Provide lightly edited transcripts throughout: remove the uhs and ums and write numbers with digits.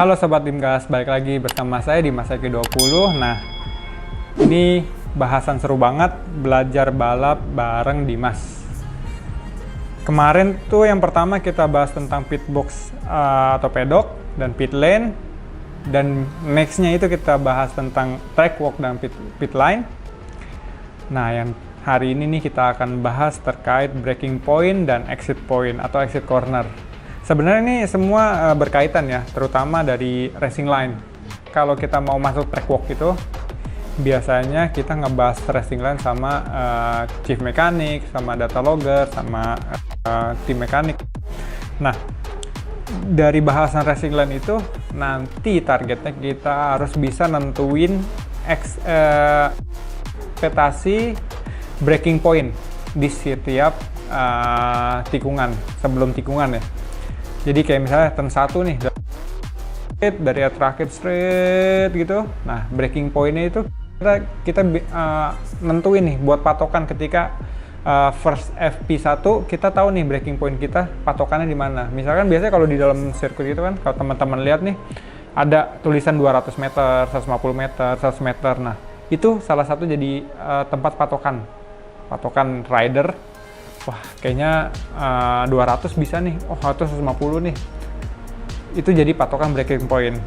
Halo Sobat Dimgas, balik lagi bersama saya di Masa Ke-20. Nah, ini bahasan seru banget, belajar balap bareng Dimas. Kemarin tuh yang pertama kita bahas tentang pitbox atau pedok dan pit lane. Dan nextnya itu kita bahas tentang track walk dan pit line. Nah, yang hari ini nih kita akan bahas terkait braking point dan exit point atau exit corner. Sebenarnya ini semua berkaitan ya, terutama dari racing line. Kalau kita mau masuk track walk itu, biasanya kita ngebahas racing line sama chief mechanic, sama data logger, sama tim mekanik. Nah, dari bahasan racing line itu, nanti targetnya kita harus bisa nentuin ekspektasi braking point di setiap tikungan, sebelum tikungan ya. Jadi kayak misalnya turn 1 nih, dari terakhir straight gitu. Nah, braking point-nya itu kita nentuin nih buat patokan ketika first FP1 kita tahu nih braking point kita patokannya di mana. Misalkan biasanya kalau di dalam sirkuit itu kan, kalau teman-teman lihat nih ada tulisan 200 meter, 150 meter, 100 meter. Nah, itu salah satu jadi tempat patokan rider. Wah, kayaknya 200 bisa nih, atau 150 nih. Itu jadi patokan braking point.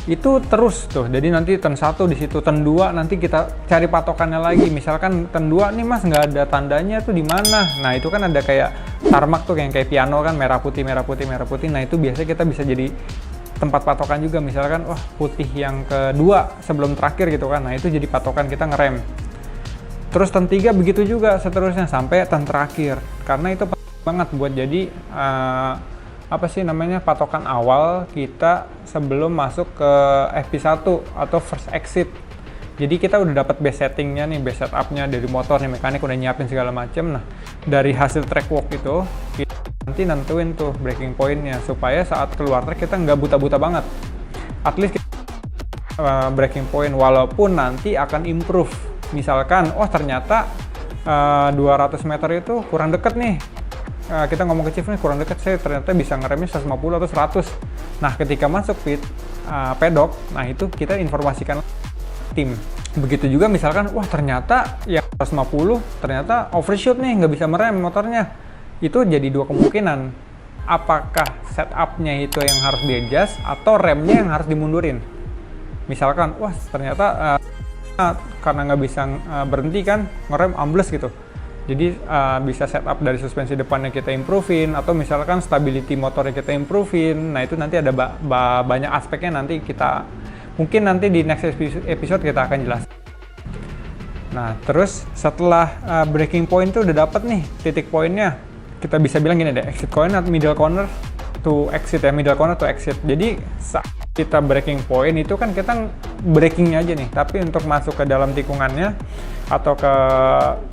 Itu terus tuh, jadi nanti turn 1 di situ, turn 2 nanti kita cari patokannya lagi. Misalkan turn 2 nih mas nggak ada tandanya tuh di mana. Nah, itu kan ada kayak tarmac tuh yang kayak piano kan, merah putih, merah putih, merah putih. Nah, itu biasanya kita bisa jadi tempat patokan juga. Misalkan, wah putih yang kedua sebelum terakhir gitu kan. Nah, itu jadi patokan kita ngerem. Terus turn 3 begitu juga seterusnya sampai turn terakhir. Karena itu penting banget buat jadi patokan awal kita sebelum masuk ke FP1 atau first exit. Jadi kita udah dapat base settingnya nih, base setupnya dari motor nih, mekanik udah nyiapin segala macem. Nah, dari hasil track walk itu kita nanti nentuin tuh braking point-nya supaya saat keluar track kita nggak buta-buta banget. At least braking point walaupun nanti akan improve. Misalkan, ternyata 200 meter itu kurang deket nih. Kita ngomong ke chief nih, kurang deket, saya ternyata bisa ngeremnya 150 atau 100. Nah, ketika masuk pit, pedok, nah itu kita informasikan tim. Begitu juga misalkan, ternyata yang 150 ternyata overshoot nih, nggak bisa merem motornya. Itu jadi dua kemungkinan. Apakah setupnya itu yang harus di-adjust atau remnya yang harus dimundurin. Misalkan, ternyata karena nggak bisa berhenti kan, ngerem ambles gitu. Jadi bisa setup dari suspensi depannya kita improvein, atau misalkan stability motornya kita improvein. Nah, itu nanti ada banyak aspeknya, nanti kita mungkin nanti di next episode kita akan jelas. Nah, terus setelah braking point itu udah dapat nih titik poinnya, kita bisa bilang gini deh, exit corner, middle corner to exit ya, middle corner to exit. Jadi saat kita braking point itu kan kita brakingnya aja nih, tapi untuk masuk ke dalam tikungannya atau ke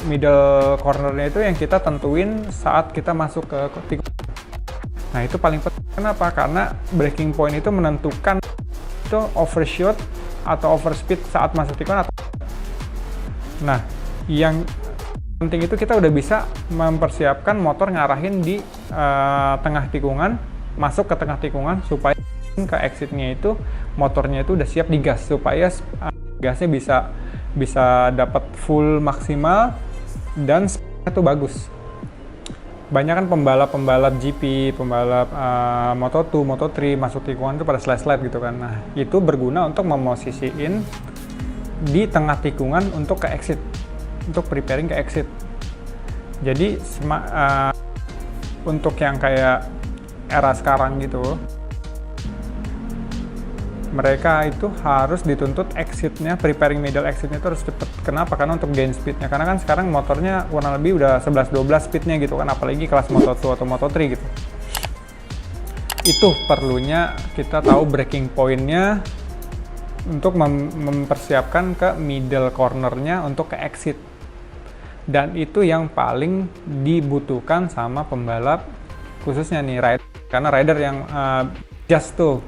middle cornernya itu yang kita tentuin saat kita masuk ke tikungan. Nah, itu paling penting. Kenapa? Karena braking point itu menentukan itu overshoot atau overspeed saat masuk tikungan atau. Nah, yang penting itu kita udah bisa mempersiapkan motor ngarahin di tengah tikungan, masuk ke tengah tikungan supaya ke exitnya itu motornya itu udah siap digas supaya gasnya bisa dapat full maksimal dan itu bagus. Banyak kan pembalap GP, pembalap Moto2, Moto3 masuk tikungan itu pada slide gitu kan. Nah, itu berguna untuk memosisiin di tengah tikungan untuk ke exit, untuk preparing ke exit. Jadi untuk yang kayak era sekarang gitu, mereka itu harus dituntut exitnya, preparing middle exitnya itu harus cepet. Kenapa? Karena untuk gain speednya. Karena kan sekarang motornya kurang lebih udah 11-12 speednya gitu kan, apalagi kelas Moto2 atau Moto3 gitu. Itu perlunya kita tahu braking point-nya untuk mempersiapkan ke middle cornernya untuk ke exit. Dan itu yang paling dibutuhkan sama pembalap, khususnya nih rider. Karena rider yang just tuh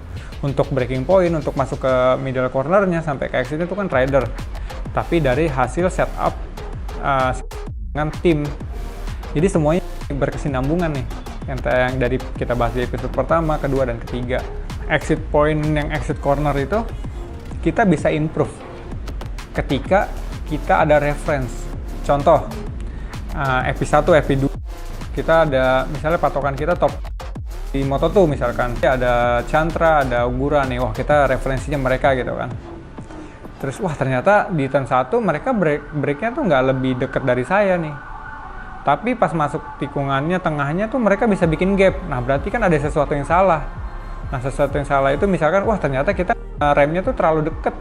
untuk braking point, untuk masuk ke middle cornernya sampai ke exit itu kan rider. Tapi dari hasil setup dengan tim Jadi semuanya berkesinambungan nih. Yang dari kita bahas di episode pertama, kedua, dan ketiga. Exit point yang exit corner itu kita bisa improve ketika kita ada reference. Contoh, FP1, FP2, kita ada misalnya patokan kita top di Moto2 misalkan. Ada Chantra, ada Ogura nih, wah kita referensinya mereka gitu kan. Terus wah ternyata di turn 1 mereka breaknya tuh nggak lebih deket dari saya nih. Tapi pas masuk tikungannya, tengahnya tuh mereka bisa bikin gap. Nah berarti kan ada sesuatu yang salah. Nah sesuatu yang salah itu misalkan, wah ternyata kita remnya tuh terlalu deket,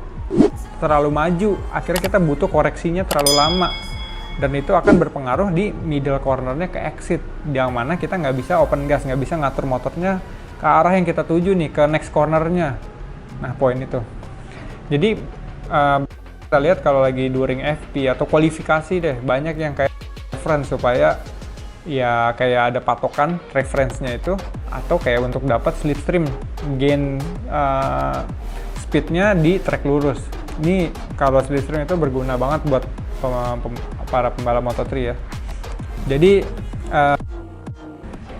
terlalu maju. Akhirnya kita butuh koreksinya terlalu lama. Dan itu akan berpengaruh di middle cornernya ke exit. Yang mana kita nggak bisa open gas, nggak bisa ngatur motornya ke arah yang kita tuju nih, ke next cornernya. Nah poin itu. Jadi kita lihat kalau lagi during FP atau kualifikasi deh, banyak yang kayak reference supaya ya kayak ada patokan reference-nya itu, atau kayak untuk dapat slipstream gain speed-nya di track lurus. Ini kalau slipstream itu berguna banget buat para pembalap Moto3 ya. Jadi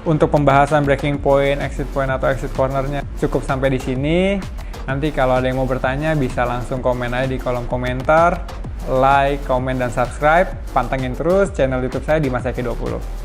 untuk pembahasan breaking point, exit point atau exit cornernya cukup sampai di sini. Nanti kalau ada yang mau bertanya bisa langsung komen aja di kolom komentar. Like, komen, dan subscribe. Pantengin terus channel YouTube saya Dimas Eki 20.